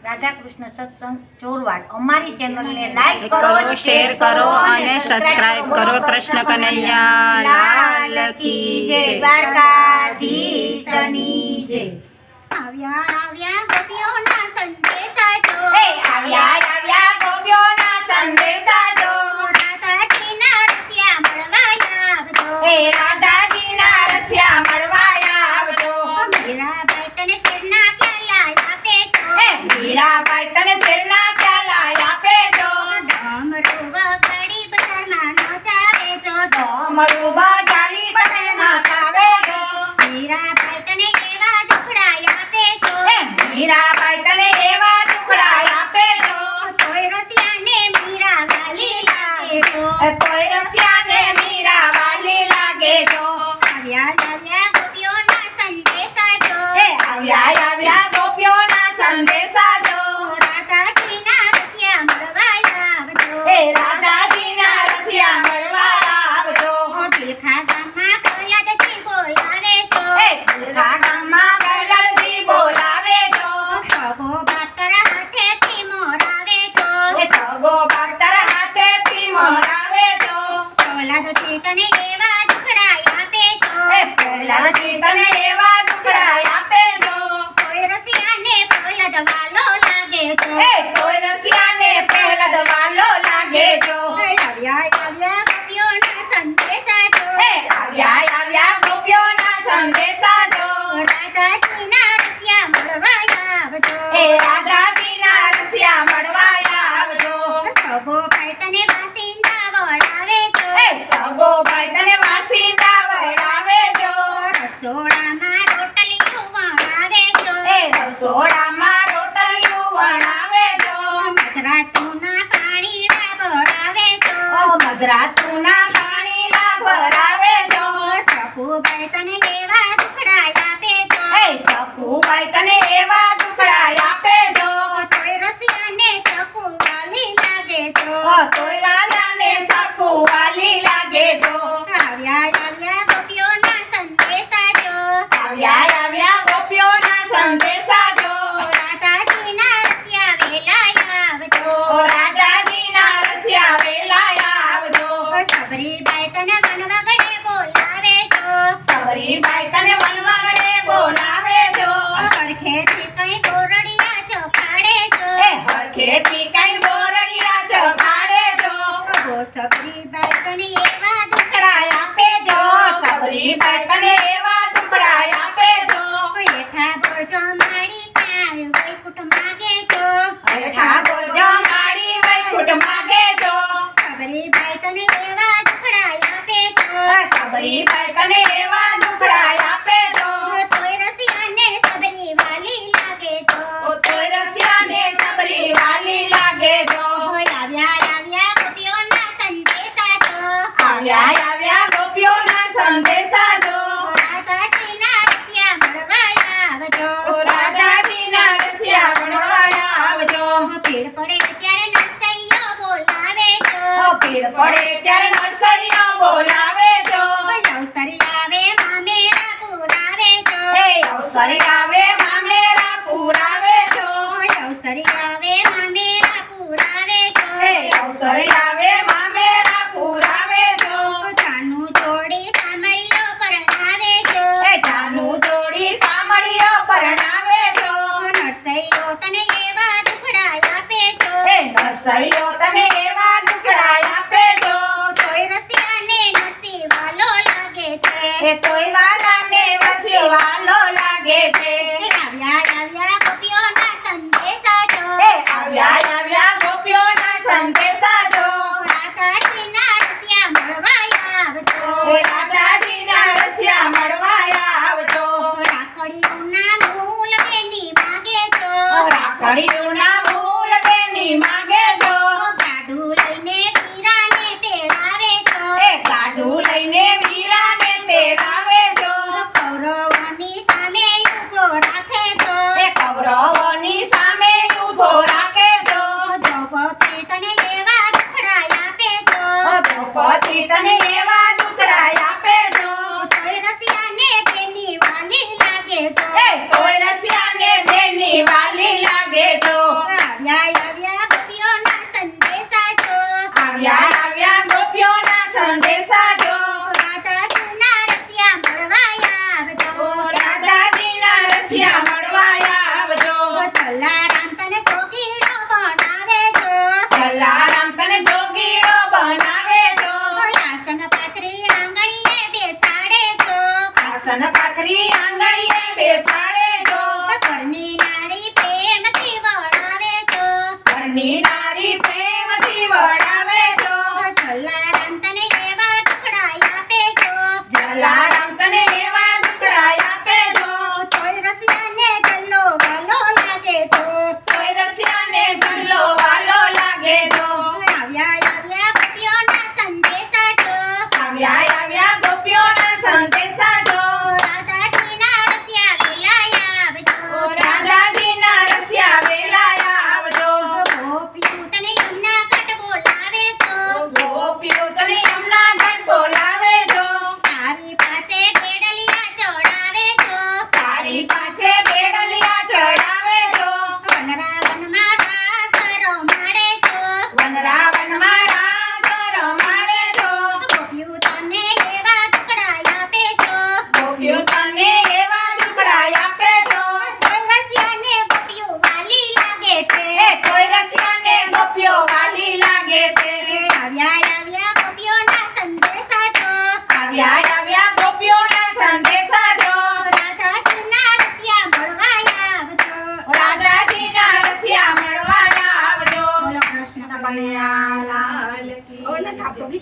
રાધાકૃષ્ણ સત્સંગ ચોરવાડ અમારી ચેનલને લાઈક કરો, શેર કરો અને સબસ્ક્રાઇબ કરો. કૃષ્ણ કનૈયા લાલ કી જય. દ્વારકાધીશની જય. આવ્યા આવ્યા ગોપીઓના સંદેશા જો, આવ્યા આવ્યા ગોપીઓના સંદેશા જો, રાધાજીના રસિયા મળવા આવજો. રાધાજીના રસિયા મળવા આવજો. મીરાબાઈ તને ચેરના પ્યાલા આપે છો, મીરાબાઈ તને તેરના પ્યાલા આપે જો. ડમરું વગાડી બજારમાં નચાવે જો, ડમરું બજાડી બજારમાં નચાવે જો. મીરાબાઈ તને એવા દુખડા આપે છો, મીરાબાઈ તને એવા દુખડા આપે જો. તોય રસિયાને મીરા વાલી લાગે છો. તોય રસિયાને મીરા વાલી લાગે જો. આવ્યા આવ્યા ગોપીઓના સંદેશા જો, આવ્યા આવ્યા ગોપીઓના સંદેશા જો. રાધાજીના રસિયા મળવા આવજો. રાધાજીના રસિયા મળવા આવજો. ભીલખા ગામમાં પ્રહલાદજી બોલાવે છો, ભીલખા ગામમાં પ્રહલાદજી બોલાવે જો. સગો બાપ તારા હાથેથી મોરાવે છો. સગો બાપ તારા હાથેથી મોરાવે જો. પ્રહલાદજી તને એવા દુખડા આપે છો, પ્રહલાદજી તને એવા દુખડા આપે જો. કોઈ રસિયાને પ્રહલાદ વાલો લાગે છો. કોઈ રસિયાને પ્રહલાદ વાલો લાગે જો. આવ્યા આવ્યા ગોપીઓના સંદેશા જો, આવ્યા આવ્યા ગોપીઓના સંદેશા જો. રાધાજીના રસિયા મળવા આવજો. રાધાજીના રસિયા મળવા આવજો. સગો ભાઈ તને વાસિંદા વળાવે છો, સગો ભાઈ તને વાસિંદા વળાવે જો. રસોડામાં રોટલીયું વણાવે છો. રસોડામાં રોટલીયું વણાવે જો. મધરાતુના પાણી ભરાવે છો. મધરાતુના પાણી ભરાવે જો. સખુભાઈ તને એવા દુખડા આપે છો, સખુભાઈ તને એવા દુખડા આપે જો. તોય રસિયાને સખુ વાલી લાગે છો. તોય રાજાને સખુ વાલી લાગે જો. આવ્યા આવ્યા ગોપીઓના સંદેશા જો, આવ્યા આવ્યા ગોપીઓના સંદેશા જો. રાધાજીના રસિયા વેલા આવજો. રાધાજીના રસિયા વેલા આવજો. સબરીબાઈ તને વનવાગડે બોલાવે છો, સબરીબાઈ તને વનવાગડે બોલાવે જો. હરખેથી કઈ બોરડિયા ચોખાડે છો. હરખેથી કઈ બોરડિયા ચખાડે જો. સબરીબાઈ તને એવા દુખડા આપે જો. સબરીબાઈ તને એવા દુખડા આપે જો. હેઠા બોરજો માડી કાય વૈકુંઠ માગે છો. હેઠા બોલજો માડી વૈકુંઠ માગે જો. સબરીબાઈ તને એવા દુખડા આપે છો, સબરીબાઈ તને એવા દુખડા આપે જો. તોય રસિયાને સબરી વાલી લાગે છો. તોય રસિયાને સબરી વાલી લાગે જો. આવ્યા આવ્યા ગોપીઓના સંદેશા જો, આવ્યા આવ્યા ગોપીઓના સંદેશા જો. રાધાજીના રસિયા મળવા આવજો. રાધાજીના રસિયા મળવા આવજો. ભીડ પડે ત્યારે નરસૈયો બોલાવે છો, ભીડ પડે ત્યારે નરસૈયો બોલાવે જો. અવસરી આવે મામેરા પુરાવે છો. અવસરી આવે મામેરા પુરાવે જો. અવસરી આવે મામેરા પુરાવે છો. અવસરી આવે મામેરા પુરાવે જો. જાનું જોડી સામળીઓ પરણાવે છો. જાનું જોડી સામળીઓ પરણાવે જો. નરસૈયો તને એવા દુખડા આપે છો, નરસૈયો તને એવા દુખડા આપે જો. તોય રસિયાને નસી વાલો લાગે છે. તોય વાલાને રસિયો વાલો લાગે છે. આવ્યા આવ્યા ગોપીઓના સંદેશા જો, આવ્યા આવ્યા ગોપીઓના સંદેશા જો. રાધાજીના રસિયા મળવા આવજો. રાધાજીના રસિયા મળવા આવજો. રાખડીઓના મૂલ બેની માગે છો. રાખડીઓના મૂલ બેની માગે જો. ગાડું લઈને વીરાને તેડાવે છો. ગાડું લઈને વીરાને તેડાવે જો. કૌરવોની સામે ઊભો રાખે છો. કૌરવોની સામે ઊભો રાખે જો. દ્રૌપદી તને એવા દુખડા આપે છો. દ્રૌપદી તને એવા દુખડા આપે જો. તોય રસિયાને બેની વાલી લાગે છો. તોય રસિયાને બેની વાલી લાગે જો. જલારામ તને જોગીડો બનાવે જો જલારામ તને જોગીડો બનાવે જો આસન પાથરી આંગણીએ બેસાડે જો આસન પાથરી આંગણીએ બેસાડે જો ઘરની નારી પ્રેમથી વળાવે જો ઘરની નારી પ્રેમથી વળાવે જો જલારામ તને એવા દુખડા આપે જો જલારામ તને એવા દુખડા આપે જો તોય રસિયાને જલ્લો વાલો લાગે જો કોઈ રસિયાને જલ્લો વાલો લાગે જો આવ્યા ગોપીઓના સંદેશા જો આવ્યા ગોપીઓના સંદેશા જો રાધાજીના રસિયા વેલાયા આવજો રાધાજીના રસિયા વેલાયા આવજો ગોપીઓ તને યમુના ઘાટ બોલાવે છો ગોપીઓ તને યમુના ઘાટ બોલાવે જો તારી પાસે બેડલિયા ચડાવે છો તારી પાસે બેડલિયા ચડાવે જો વનરાવનમાં રાસ રમાડે છો વનરાવનમાં રાસ રમાડે જો ગોપીઓ તને એવા દુખડા આપે છો ગોપીઓ તને એવા દુખડા આપે જો કોઈ રસિયાને ગોપીઓ વાલી લાગે છે કોઈ રસિયાને ગોપીઓ વાલી લાગે છે આવ્યા ગોપીઓના સંદેશા જો આવ્યા